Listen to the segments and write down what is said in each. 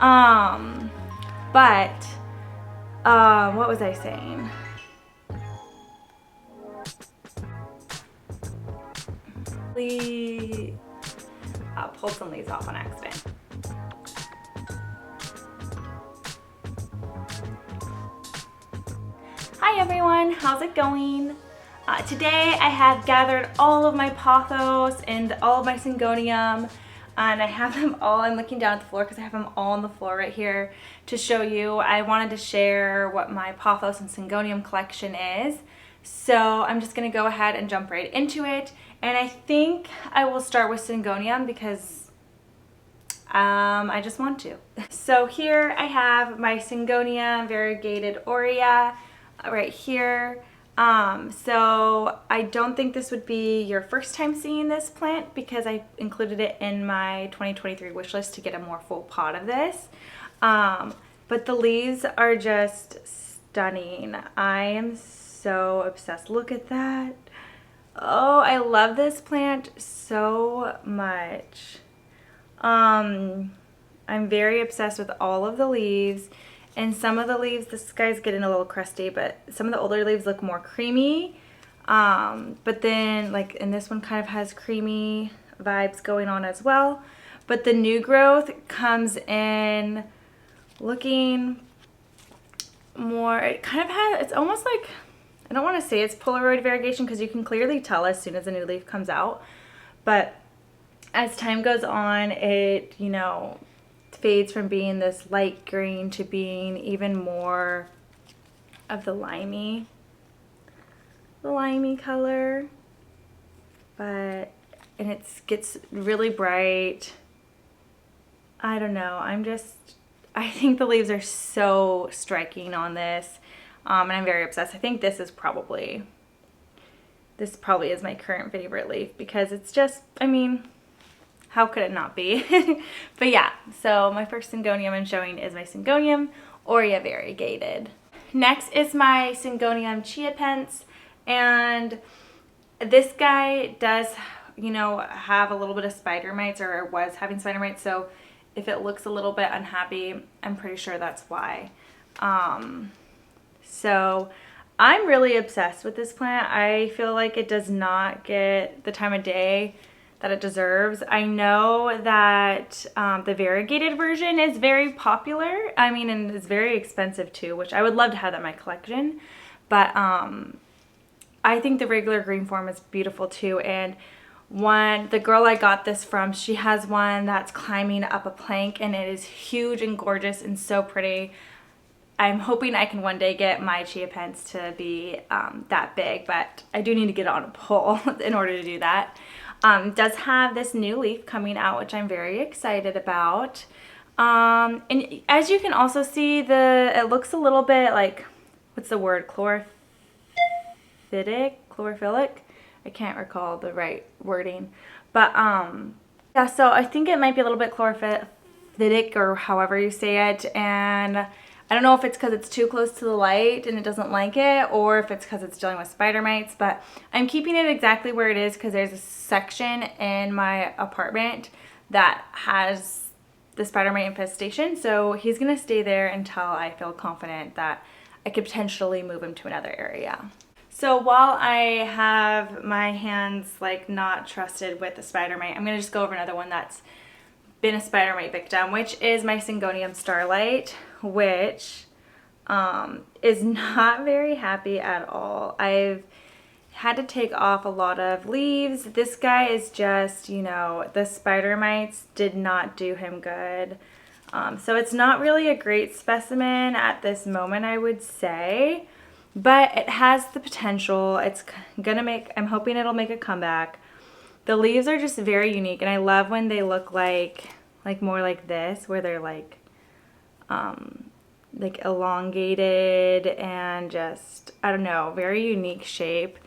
But what was I saying? Pulled some leaves off on accident. Hi everyone, how's it going? Today I have gathered all of my pothos and all of my syngonium, and I have them all. I'm looking down at the floor because I have them all on the floor right here to show you. I wanted to share what my pothos and syngonium collection is. So I'm just gonna go ahead and jump right into it. And I think I will start with syngonium because I just want to. So here I have my Syngonium Variegated Aurea right here. So I don't think this would be your first time seeing this plant because I included it in my 2023 wish list to get a more full pot of this. But the leaves are just stunning. I am so obsessed. Look at that. Oh, I love this plant so much. I'm very obsessed with all of the leaves. And some of the leaves, this guy's getting a little crusty, but some of the older leaves look more creamy. But then, like, and this one kind of has creamy vibes going on as well. But the new growth comes in looking more, it kind of has, it's almost like, I don't want to say it's Polaroid variegation because you can clearly tell as soon as a new leaf comes out. But as time goes on, it, you know, fades from being this light green to being even more of the limey color. But, and it gets really bright. I don't know, I think the leaves are so striking on this. And I'm very obsessed. I think this probably is my current favorite leaf because it's just, I mean, how could it not be? But yeah, so my first Syngonium I'm showing is my Syngonium Aurea Variegated. Next is my Syngonium Chiapense, and this guy does, you know, have a little bit of spider mites, or was having spider mites, so if it looks a little bit unhappy, I'm pretty sure that's why. So I'm really obsessed with this plant. I feel like it does not get the time of day that it deserves. I know that the variegated version is very popular. I mean, and it's very expensive too, which I would love to have that in my collection. But I think the regular green form is beautiful too. And the girl I got this from, she has one that's climbing up a plank, and it is huge and gorgeous and so pretty. I'm hoping I can one day get my Chiapense to be that big, but I do need to get it on a pole in order to do that. Does have this new leaf coming out, which I'm very excited about. And as you can also see, it looks a little bit like, what's the word? Chlorophyllic? I can't recall the right wording. But yeah, so I think it might be a little bit chlorophyllic, or however you say it. And I don't know if it's because it's too close to the light and it doesn't like it, or if it's because it's dealing with spider mites, but I'm keeping it exactly where it is because there's a section in my apartment that has the spider mite infestation, so he's going to stay there until I feel confident that I could potentially move him to another area. So while I have my hands like not trusted with the spider mite, I'm going to just go over another one that's been a spider mite victim, which is my Syngonium Starlite, which is not very happy at all. I've had to take off a lot of leaves. This guy is just, you know, the spider mites did not do him good. So it's not really a great specimen at this moment, I would say, but it has the potential. It's gonna I'm hoping it'll make a comeback. The leaves are just very unique, and I love when they look like more like this, where they're like elongated and just, I don't know, very unique shape.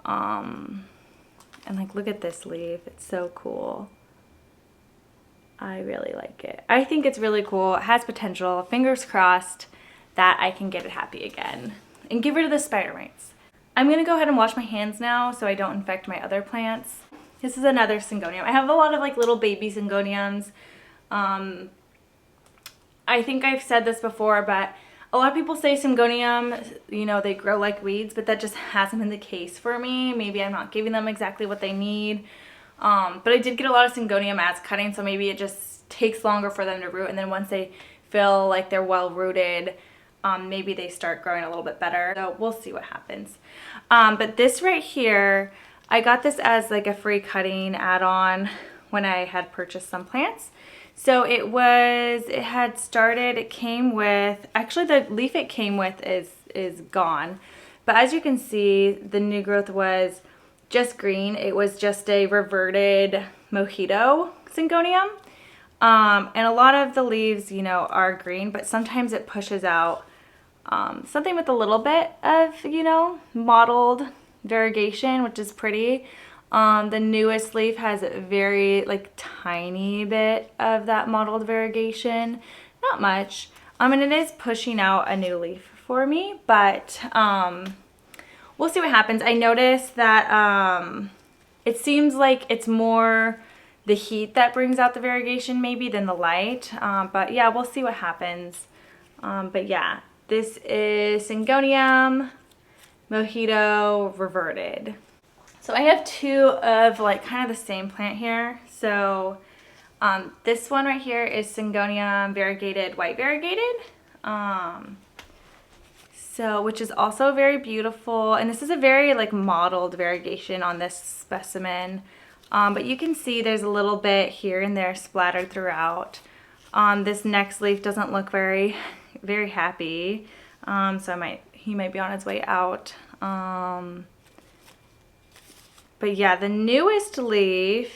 And like, look at this leaf. It's so cool. I really like it. I think it's really cool. It has potential. Fingers crossed that I can get it happy again and get rid of the spider mites. I'm going to go ahead and wash my hands now so I don't infect my other plants. This is another Syngonium. I have a lot of like little baby Syngoniums. I think I've said this before, but a lot of people say Syngonium, you know, they grow like weeds, but that just hasn't been the case for me. Maybe I'm not giving them exactly what they need. But I did get a lot of Syngonium as cutting, so maybe it just takes longer for them to root, and then once they feel like they're well rooted, maybe they start growing a little bit better. So we'll see what happens. But this right here, I got this as like a free cutting add-on when I had purchased some plants. So it had started, it came with, actually the leaf it came with is gone. But as you can see, the new growth was just green. It was just a reverted Mojito Syngonium. And a lot of the leaves, you know, are green, but sometimes it pushes out something with a little bit of, you know, mottled variegation, which is pretty. The newest leaf has a very like tiny bit of that mottled variegation, not much. And it is pushing out a new leaf for me, but we'll see what happens. I noticed that it seems like it's more the heat that brings out the variegation maybe than the light, but yeah, we'll see what happens. But yeah, this is Syngonium Mojito reverted. So I have two of like kind of the same plant here. So this one right here is Syngonium variegated, white variegated. Which is also very beautiful. And this is a very like mottled variegation on this specimen. But you can see there's a little bit here and there splattered throughout. This next leaf doesn't look very, very happy. So he might be on his way out. But yeah, the newest leaf,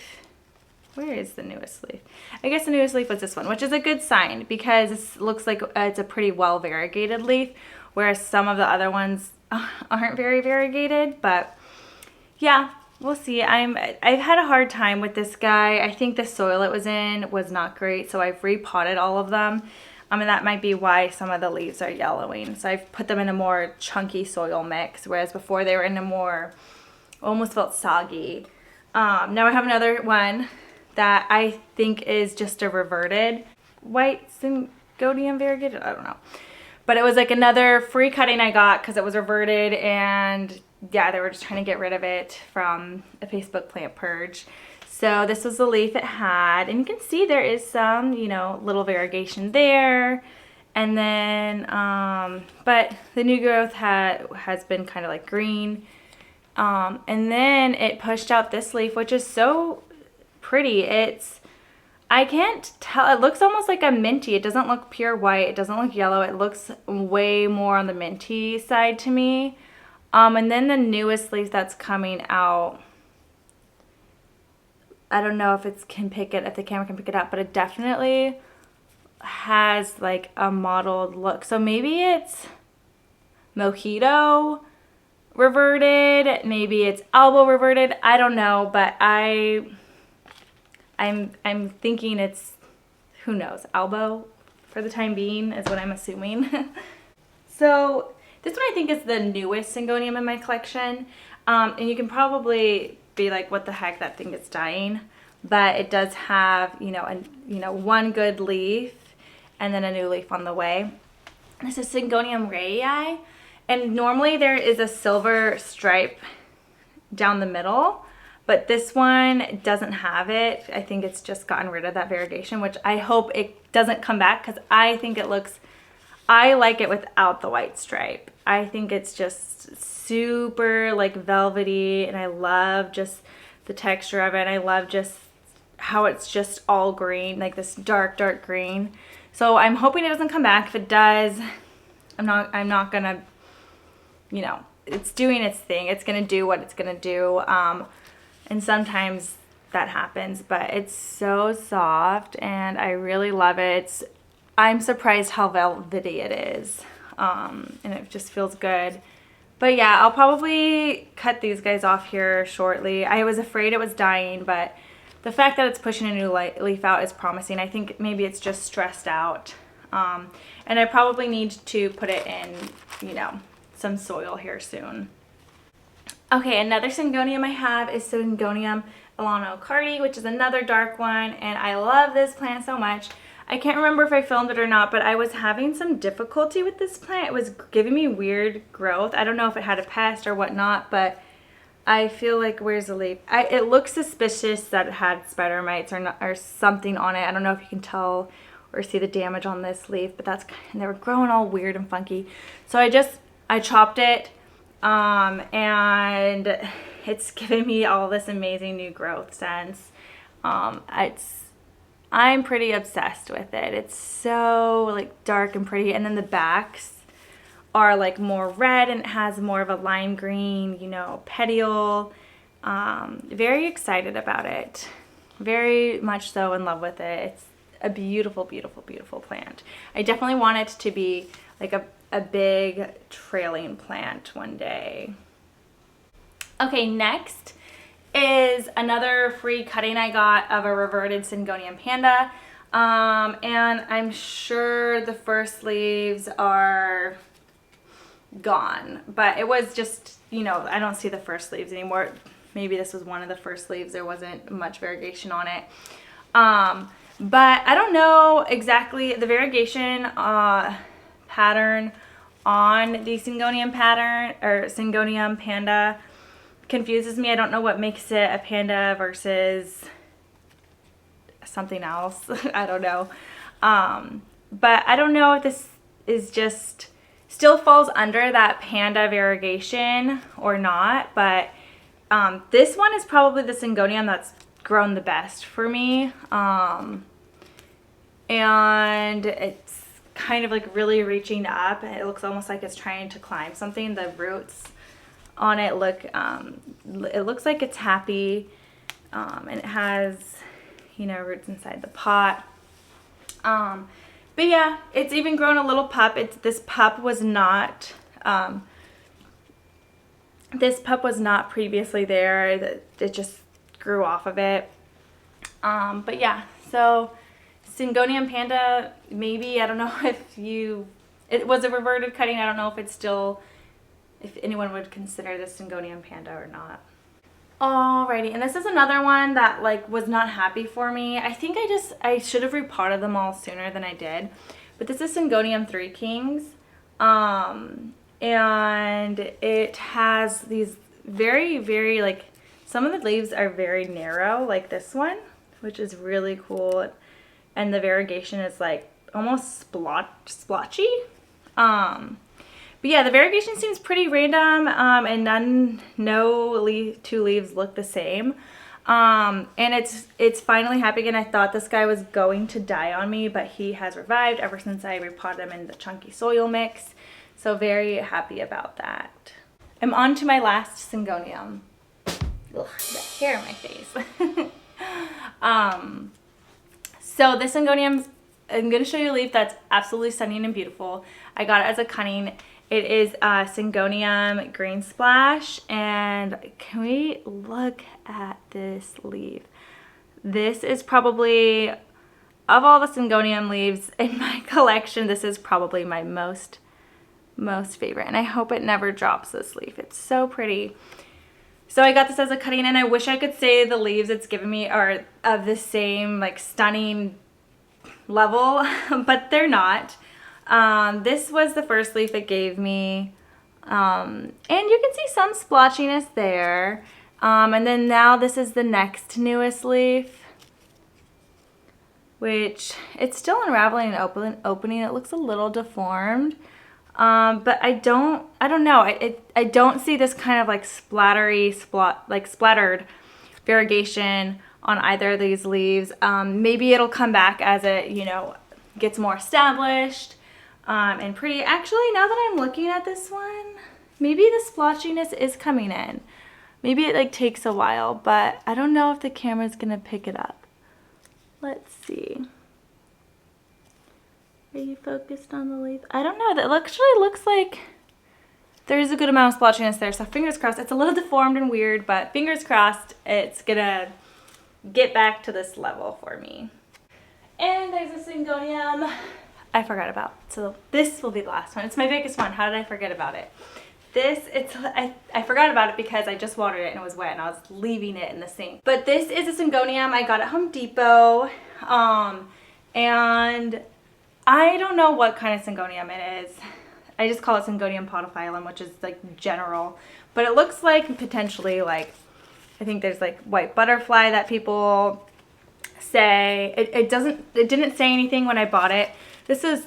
where is the newest leaf? I guess the newest leaf was this one, which is a good sign because it looks like it's a pretty well variegated leaf, whereas some of the other ones aren't very variegated. But yeah, we'll see. I've had a hard time with this guy. I think the soil it was in was not great, so I've repotted all of them. And that might be why some of the leaves are yellowing. So I've put them in a more chunky soil mix, whereas before they were in a more, almost felt soggy. Now I have another one that I think is just a reverted white Syngonium variegated. I don't know. But it was like another free cutting I got because it was reverted, and yeah, they were just trying to get rid of it from a Facebook plant purge. So this was the leaf it had, and you can see there is some, you know, little variegation there. And then, but the new growth has been kind of like green. And then it pushed out this leaf, which is so pretty. I can't tell, it looks almost like a minty. It doesn't look pure white. It doesn't look yellow. It looks way more on the minty side to me. And then the newest leaf that's coming out, I don't know if if the camera can pick it up, but it definitely has like a mottled look. So maybe it's Mojito reverted, maybe it's Albo reverted, I don't know, but I'm thinking it's, who knows, Albo for the time being is what I'm assuming. So this one I think is the newest Syngonium in my collection, and you can probably be like, what the heck, that thing is dying, but it does have, you know, one good leaf and then a new leaf on the way. This is Syngonium Rayii. And normally there is a silver stripe down the middle, but this one doesn't have it. I think it's just gotten rid of that variegation, which I hope it doesn't come back because I think it looks, I like it without the white stripe. I think it's just super like velvety, and I love just the texture of it. I love just how it's just all green, like this dark, dark green. So I'm hoping it doesn't come back. If it does, I'm not gonna, you know, it's doing its thing. It's gonna do what it's gonna do. And sometimes that happens, but it's so soft and I really love it. I'm surprised how velvety it is. And it just feels good. But yeah, I'll probably cut these guys off here shortly. I was afraid it was dying, but the fact that it's pushing a new leaf out is promising. I think maybe it's just stressed out. And I probably need to put it in, you know, some soil here soon. Okay, another Syngonium I have is Syngonium Illano Carti, which is another dark one, and I love this plant so much. I can't remember if I filmed it or not, but I was having some difficulty with this plant. It was giving me weird growth. I don't know if it had a pest or whatnot, but I feel like, where's the leaf? It looks suspicious that it had spider mites or something on it. I don't know if you can tell or see the damage on this leaf, but and they were growing all weird and funky. So I chopped it, and it's giving me all this amazing new growth since. I'm pretty obsessed with it. It's so like dark and pretty, and then the backs are like more red and it has more of a lime green, you know, petiole. Very excited about it. Very much so in love with it. It's a beautiful, beautiful, beautiful plant. I definitely want it to be like a big trailing plant one day. Okay, next is another free cutting I got of a reverted Syngonium Panda. And I'm sure the first leaves are gone, but it was just, you know, I don't see the first leaves anymore. Maybe this was one of the first leaves. There wasn't much variegation on it. But I don't know exactly the variegation pattern on the Syngonium pattern or Syngonium Panda confuses me. I don't know what makes it a panda versus something else. I don't know. But I don't know if this is just still falls under that panda variegation or not, but this one is probably the Syngonium that's grown the best for me. And it's kind of like really reaching up. It looks almost like it's trying to climb something. The roots on it look, it looks like it's happy, and it has, you know, roots inside the pot. But yeah, it's even grown a little pup. This pup was not previously there. It just grew off of it. But yeah, so Syngonium Panda, maybe, I don't know if it was a reverted cutting. I don't know if it's still, if anyone would consider this Syngonium Panda or not. Alrighty, and this is another one that like was not happy for me. I think I should have repotted them all sooner than I did. But this is Syngonium Three Kings. And it has these very, very like, some of the leaves are very narrow, like this one, which is really cool. And the variegation is like almost splotchy. But yeah, the variegation seems pretty random, and two leaves look the same. And it's finally happening, and I thought this guy was going to die on me, but he has revived ever since I repotted him in the chunky soil mix. So very happy about that. I'm on to my last Syngonium. Ugh, that hair in my face. So this Syngonium, I'm going to show you a leaf that's absolutely stunning and beautiful. I got it as a cutting. It is Syngonium Green Splash, and can we look at this leaf? This is probably, of all the Syngonium leaves in my collection, this is probably my most favorite, and I hope it never drops this leaf. It's so pretty. So I got this as a cutting, and I wish I could say the leaves it's given me are of the same like stunning level, but they're not. This was the first leaf it gave me, and you can see some splotchiness there, and then now this is the next newest leaf, which it's still unraveling and opening. It looks a little deformed, but I don't know. I don't see this kind of like splattered variegation on either of these leaves. Maybe it'll come back as it, you know, gets more established. And pretty. Actually, now that I'm looking at this one, maybe the splotchiness is coming in. Maybe it like takes a while, but I don't know if the camera's gonna pick it up. Let's see. Are you focused on the leaf? I don't know. That actually looks like there is a good amount of splotchiness there, so fingers crossed. It's a little deformed and weird, but fingers crossed it's gonna get back to this level for me. And there's a Syngonium I forgot about. So this will be the last one. It's my biggest one. How did I forget about it? I forgot about it because I just watered it and it was wet and I was leaving it in the sink. But this is a Syngonium I got at Home Depot. And I don't know what kind of Syngonium it is. I just call it Syngonium Podophyllum, which is like general. But it looks like potentially like, I think there's like white butterfly that people say. It didn't say anything when I bought it. This is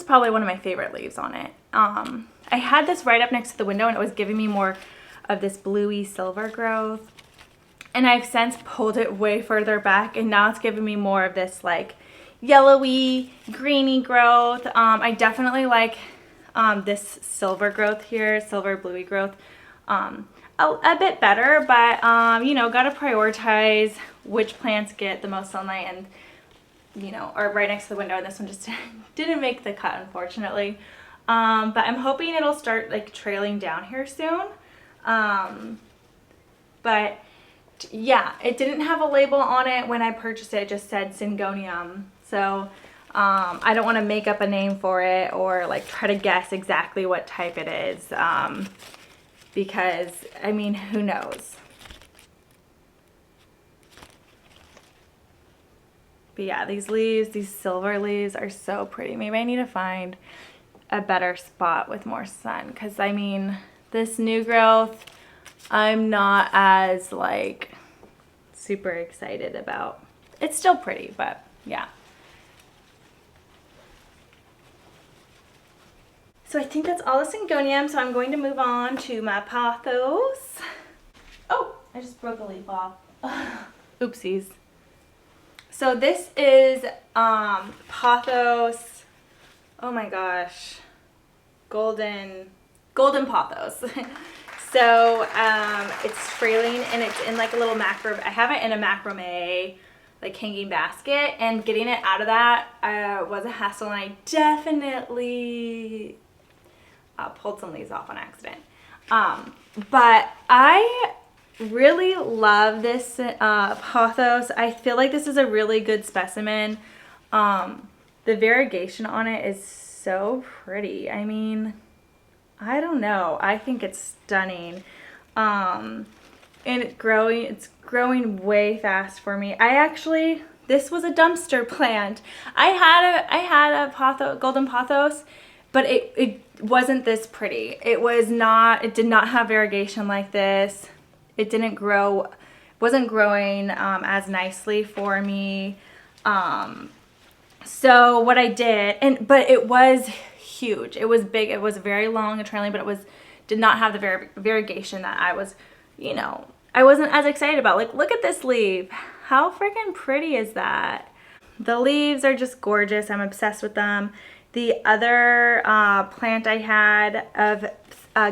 probably one of my favorite leaves on it. I had this right up next to the window and it was giving me more of this bluey silver growth. And I've since pulled it way further back and now it's giving me more of this like yellowy, greeny growth. I definitely like this silver growth here, silver bluey growth, a bit better, but you know, gotta prioritize which plants get the most sunlight and, you know, are right next to the window, and this one just didn't make the cut, unfortunately. But I'm hoping it'll start like trailing down here soon. But yeah, it didn't have a label on it when I purchased it. It just said Syngonium. So I don't want to make up a name for it or like try to guess exactly what type it is, because I mean, who knows? But yeah, these leaves, these silver leaves are so pretty. Maybe I need to find a better spot with more sun, because I mean, this new growth, I'm not as like super excited about. It's still pretty, but yeah. So I think that's all the Syngonium, so I'm going to move on to my pothos. Oh, I just broke a leaf off. Oopsies. So this is pothos. Oh my gosh. Golden pothos. So it's trailing and it's in like a little macro. I have it in a macrame like hanging basket, and getting it out of that was a hassle, and I definitely pulled some leaves off on accident. But I really love this pothos. I feel like this is a really good specimen. The variegation on it is so pretty. I mean, I don't know. I think it's stunning. And it's growing way fast for me. This was a dumpster plant. I had a golden pothos, but it wasn't this pretty. It did not have variegation like this. It wasn't growing as nicely for me. So what I did, but it was huge. It was big. It was very long and trailing, but did not have the variegation that I was, you know, I wasn't as excited about. Like, look at this leaf. How freaking pretty is that? The leaves are just gorgeous. I'm obsessed with them. The other plant I had of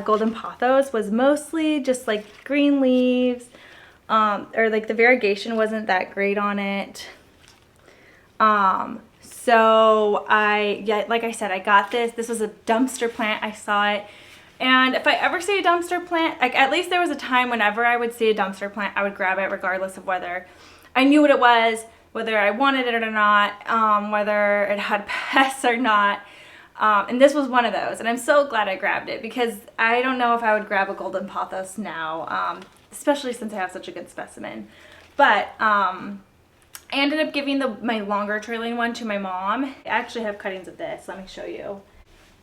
golden pothos was mostly just like green leaves, or like the variegation wasn't that great on it. So like I said, I got this. This was a dumpster plant. I saw it. And if I ever see a dumpster plant, like at least there was a time whenever I would see a dumpster plant, I would grab it regardless of whether I knew what it was, whether I wanted it or not, whether it had pests or not. And this was one of those. And I'm so glad I grabbed it, because I don't know if I would grab a golden pothos now, especially since I have such a good specimen. But I ended up giving my longer trailing one to my mom. I actually have cuttings of this. Let me show you.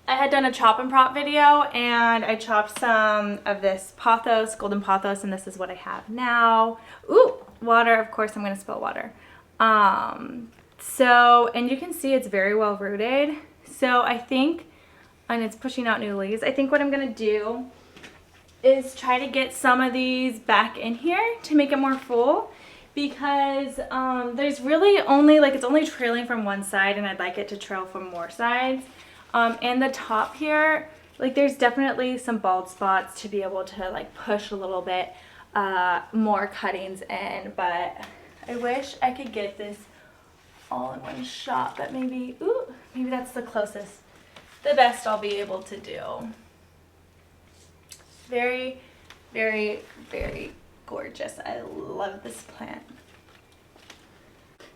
I had done a chop and prop video, and I chopped some of this pothos, golden pothos, and this is what I have now. Ooh, water. Of course I'm going to spill water. And you can see it's very well rooted. So I think, and it's pushing out new leaves, I think what I'm going to do is try to get some of these back in here to make it more full, because there's really only, like, it's only trailing from one side, and I'd like it to trail from more sides. And the top here, like, there's definitely some bald spots to be able to like push a little bit more cuttings in, but I wish I could get this all in one shot, but maybe that's the best I'll be able to do. Very, very, very gorgeous. I love this plant.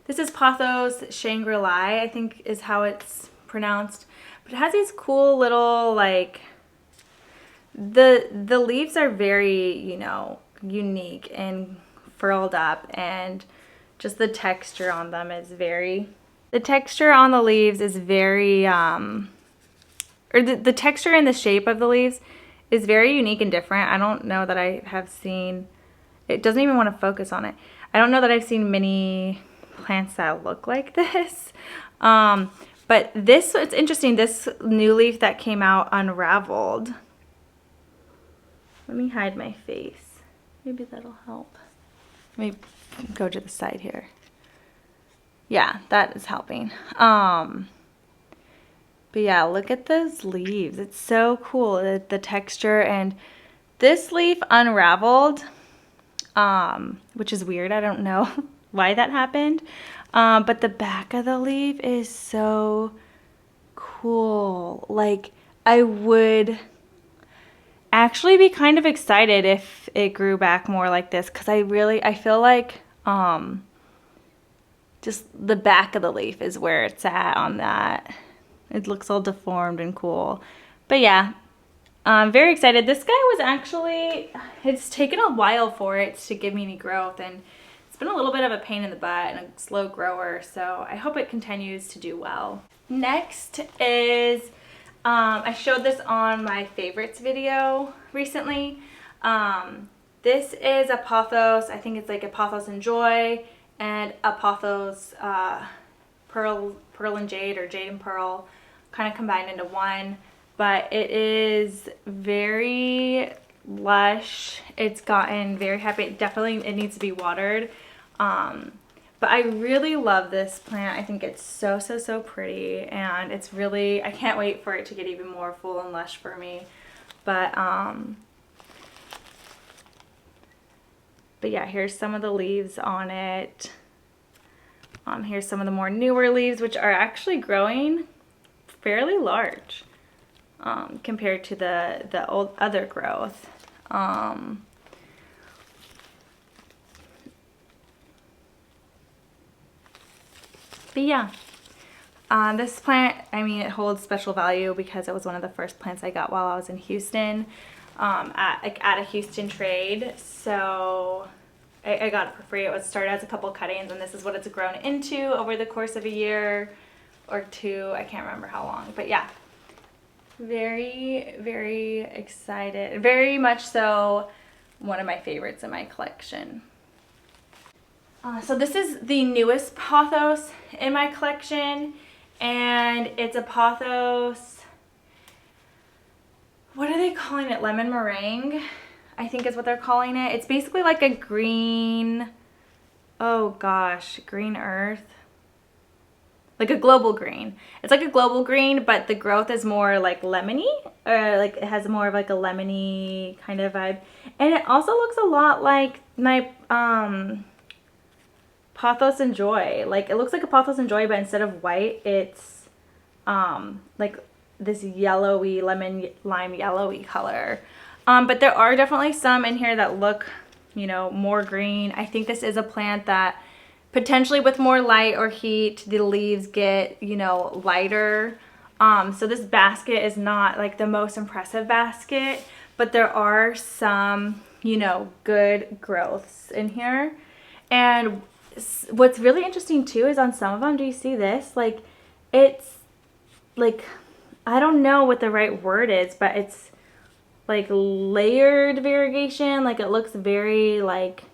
This is Pothos Shangri La, I think is how it's pronounced. But it has these cool little, like, the leaves are very, you know, unique and furled up, and just the texture on them is very The texture on the leaves is very, the texture and the shape of the leaves is very unique and different. I don't know that I have seen, it doesn't even want to focus on it. I don't know that I've seen many plants that look like this. But this, it's interesting, this new leaf that came out unraveled. Let me hide my face. Maybe that'll help. Let me go to the side here. Yeah, that is helping. But yeah, look at those leaves. It's so cool, the texture. And this leaf unraveled, which is weird. I don't know why that happened. But the back of the leaf is so cool. Like, I would actually be kind of excited if it grew back more like this, because I feel like just the back of the leaf is where it's at on that. It looks all deformed and cool. But yeah, I'm very excited. This guy was actually, it's taken a while for it to give me any growth, and it's been a little bit of a pain in the butt and a slow grower, so I hope it continues to do well. Next is, I showed this on my favorites video recently. This is a Pothos. I think it's like a Pothos and Joy and a Pothos Pearl and Jade, or Jade and Pearl, kind of combined into one. But it is very lush. It's gotten very happy. Definitely it needs to be watered. But I really love this plant. I think it's so, so, so pretty, and it's really, I can't wait for it to get even more full and lush for me. But yeah, here's some of the leaves on it. Here's some of the more newer leaves, which are actually growing fairly large compared to the old other growth. But yeah, this plant, I mean, it holds special value because it was one of the first plants I got while I was in Houston, at a Houston trade. So I got it for free. It was started as a couple cuttings, and this is what it's grown into over the course of a year or two. I can't remember how long, but yeah, very, very excited. Very much so one of my favorites in my collection. So this is the newest Pothos in my collection, and it's a Pothos, what are they calling it? Lemon meringue, I think is what they're calling it. It's basically like a green, oh gosh, green earth. Like a global green. It's like a global green, but the growth is more like lemony, or like it has more of like a lemony kind of vibe. And it also looks a lot like my Pothos and Joy. Like, it looks like a Pothos and Joy, but instead of white, it's like this yellowy, lime yellowy color. But there are definitely some in here that look, you know, more green. I think this is a plant that potentially with more light or heat, the leaves get, you know, lighter. So this basket is not like the most impressive basket, but there are some, you know, good growths in here. And what's really interesting too is on some of them, do you see this? Like, it's like, I don't know what the right word is, but it's like layered variegation. Like, it looks very like,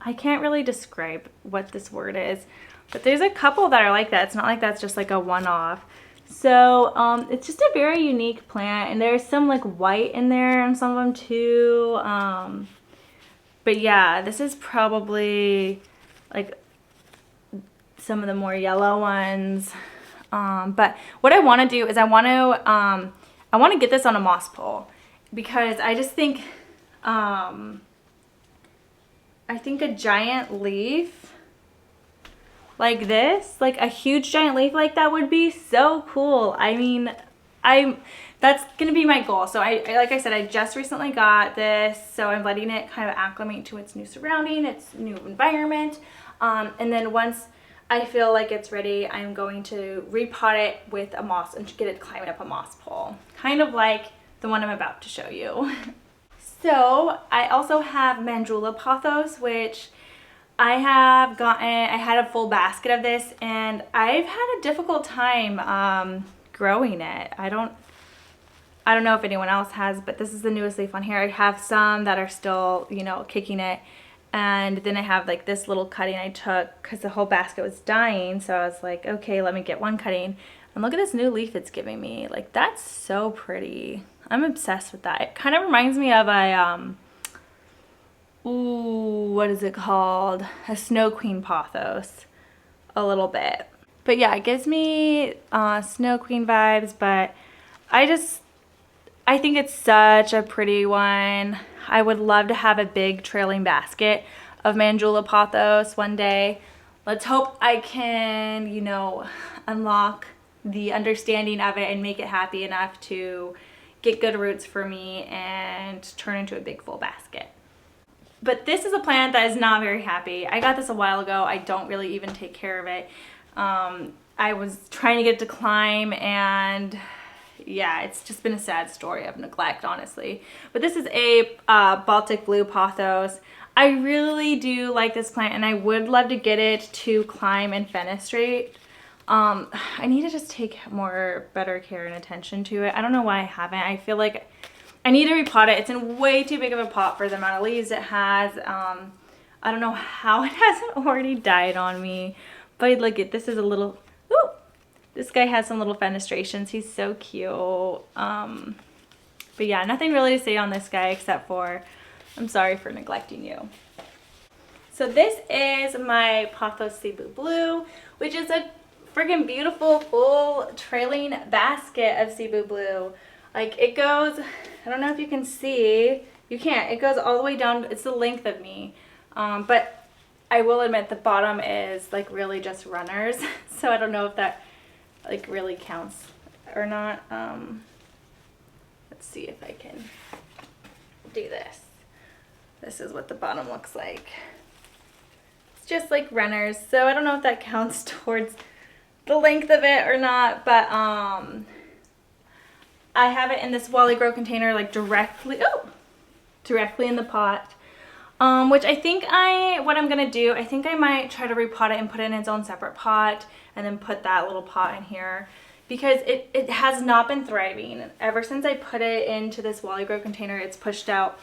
I can't really describe what this word is, but there's a couple that are like that. It's not like that's just like a one-off. So it's just a very unique plant, and there's some like white in there and some of them too. But yeah, this is probably like some of the more yellow ones. But what I want to do is I want to get this on a moss pole, because I just think I think a giant leaf like this, like a huge giant leaf like that, would be so cool. I mean, that's gonna be my goal. So I like I said, I just recently got this, so I'm letting it kind of acclimate to its new surrounding, its new environment, and then once I feel like it's ready, I'm going to repot it with a moss and get it climbing up a moss pole, kind of like the one I'm about to show you. So I also have Manjula Pothos, which I had a full basket of this, and I've had a difficult time growing it. I don't know if anyone else has, but this is the newest leaf on here. I have some that are still, you know, kicking it. And then I have like this little cutting I took because the whole basket was dying. So I was like, okay, let me get one cutting. And look at this new leaf it's giving me. Like, that's so pretty. I'm obsessed with that. It kind of reminds me of a, what is it called? A Snow Queen Pothos. A little bit. But yeah, it gives me Snow Queen vibes, but I think it's such a pretty one. I would love to have a big trailing basket of Manjula Pothos one day. Let's hope I can, you know, unlock the understanding of it and make it happy enough to get good roots for me and turn into a big full basket. But this is a plant that is not very happy. I got this a while ago. I don't really even take care of it. I was trying to get it to climb, and yeah, it's just been a sad story of neglect, honestly. But this is a Baltic blue pothos. I really do like this plant, and I would love to get it to climb and fenestrate. I need to just take better care and attention to it. I don't know why I haven't. I feel like I need to repot it. It's in way too big of a pot for the amount of leaves it has. I don't know how it hasn't already died on me. But look at this is a little, ooh, this guy has some little fenestrations. He's so cute. But yeah, nothing really to say on this guy except for I'm sorry for neglecting you. So this is my Pothos Cebu Blue, which is a friggin' beautiful full trailing basket of Cebu Blue. Like, it goes, I don't know if you can see, you can't, it goes all the way down, it's the length of me. But I will admit the bottom is like really just runners, so I don't know if that like really counts or not. Let's see if I can do this. This is what the bottom looks like. It's just like runners, so I don't know if that counts towards the length of it or not, but I have it in this Wally Grow container like directly in the pot. Which I think what I'm gonna do, I think I might try to repot it and put it in its own separate pot and then put that little pot in here, because it has not been thriving. Ever since I put it into this Wally Grow container, it's pushed out,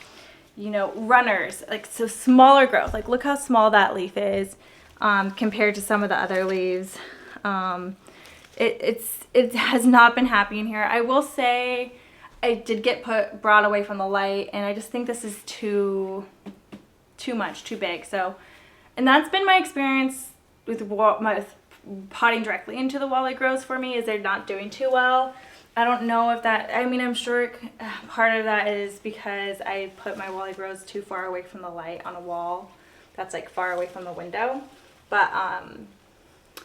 you know, runners, like, so smaller growth. Like, look how small that leaf is compared to some of the other leaves. It has not been happy in here. I will say I did get brought away from the light, and I just think this is too much, too big. So, and that's been my experience with potting directly into the Wally Grows for me, is they're not doing too well. I don't know if that, I mean, I'm sure part of that is because I put my Wally Grows too far away from the light on a wall that's like far away from the window. But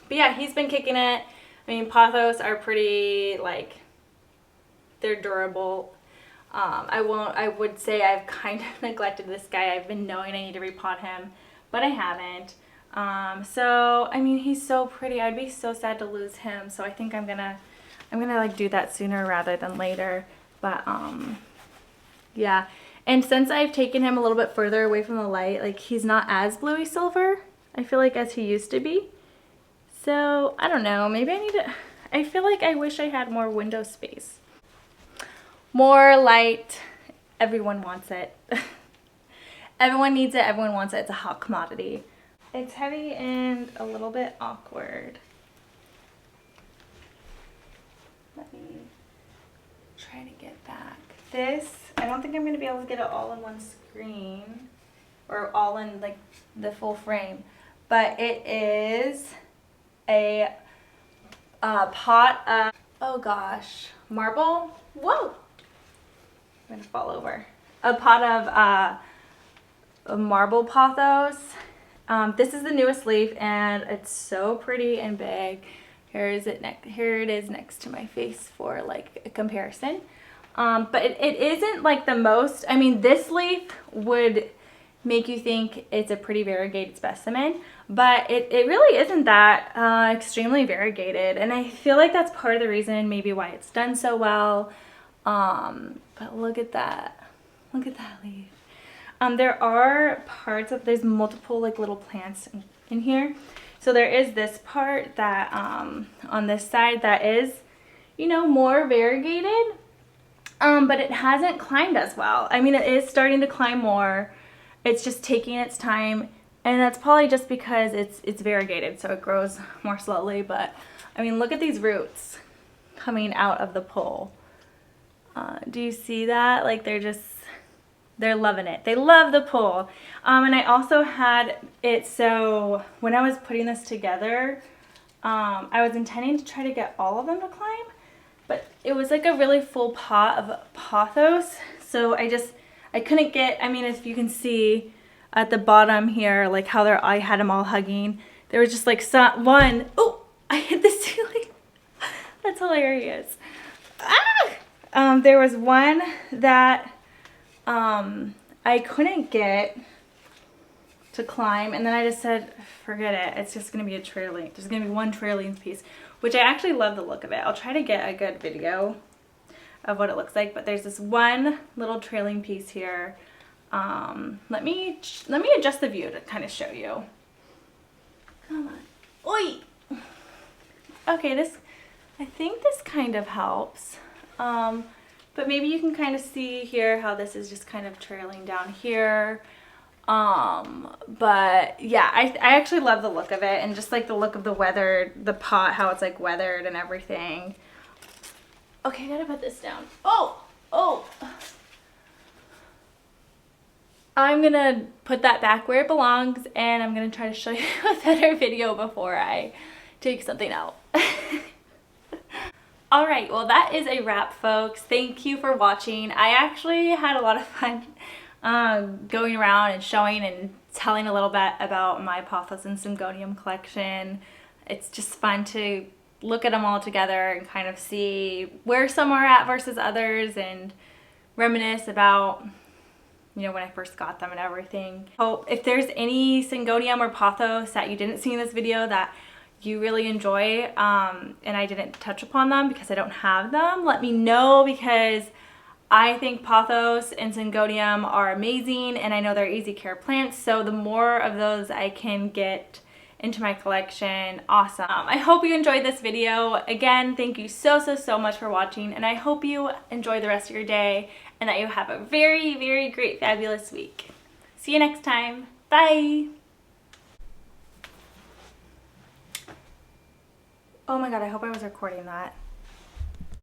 yeah, he's been kicking it. I mean, pothos are pretty, like, they're durable. I would say I've kind of neglected this guy. I've been knowing I need to repot him, but I haven't. So, I mean, he's so pretty. I'd be so sad to lose him. So I think I'm gonna like do that sooner rather than later. But, yeah. And since I've taken him a little bit further away from the light, like, he's not as bluey silver, I feel like, as he used to be. So, I don't know. Maybe I feel like I wish I had more window space. More light. Everyone wants it. Everyone needs it. Everyone wants it. It's a hot commodity. It's heavy and a little bit awkward. Let me try to get back. This, I don't think I'm going to be able to get it all in one screen or all in like the full frame, but it is a pot of, oh gosh, marble. Whoa! I'm gonna fall over. A pot of marble pothos. This is the newest leaf, and it's so pretty and big. Here it is next to my face for like a comparison. But it isn't like the most, I mean, this leaf would make you think it's a pretty variegated specimen, but it really isn't that extremely variegated, and I feel like that's part of the reason maybe why it's done so well. But look at that leaf. There are parts of, there's multiple like little plants in here. So there is this part that on this side that is, you know, more variegated, but it hasn't climbed as well. I mean, it is starting to climb more. It's just taking its time, and that's probably just because it's variegated, so it grows more slowly. But I mean, look at these roots coming out of the pole. Do you see that? Like they're loving it. They love the pole. And I also had it, so when I was putting this together, I was intending to try to get all of them to climb, but it was like a really full pot of pothos. So I couldn't get, I mean, if you can see at the bottom here, like how I had them all hugging. There was just like one, oh, I hit the ceiling. That's hilarious. Ah! There was one that I couldn't get to climb, and then I just said, forget it. It's just going to be a trailing. There's going to be one trailing piece, which I actually love the look of it. I'll try to get a good video of what it looks like, but there's this one little trailing piece here. Let me adjust the view to kind of show you. Come on. Oi! Okay, I think this kind of helps. But maybe you can kind of see here how this is just kind of trailing down here. But yeah, I actually love the look of it, and just like the look of the pot, how it's like weathered and everything. Okay, I gotta put this down. Oh! I'm gonna put that back where it belongs, and I'm gonna try to show you a better video before I take something out. Alright, well that is a wrap, folks. Thank you for watching. I actually had a lot of fun going around and showing and telling a little bit about my Pothos and Syngonium collection. It's just fun to look at them all together and kind of see where some are at versus others, and reminisce about, you know, when I first got them and everything. So if there's any Syngonium or Pothos that you didn't see in this video that you really enjoy, and I didn't touch upon them because I don't have them, let me know, because I think Pothos and Syngonium are amazing, and I know they're easy care plants, so the more of those I can get into my collection, awesome. I hope you enjoyed this video. Again, thank you so much for watching, and I hope you enjoy the rest of your day and that you have a very, very great, fabulous week. See you next time. Bye! Oh my god, I hope I was recording that.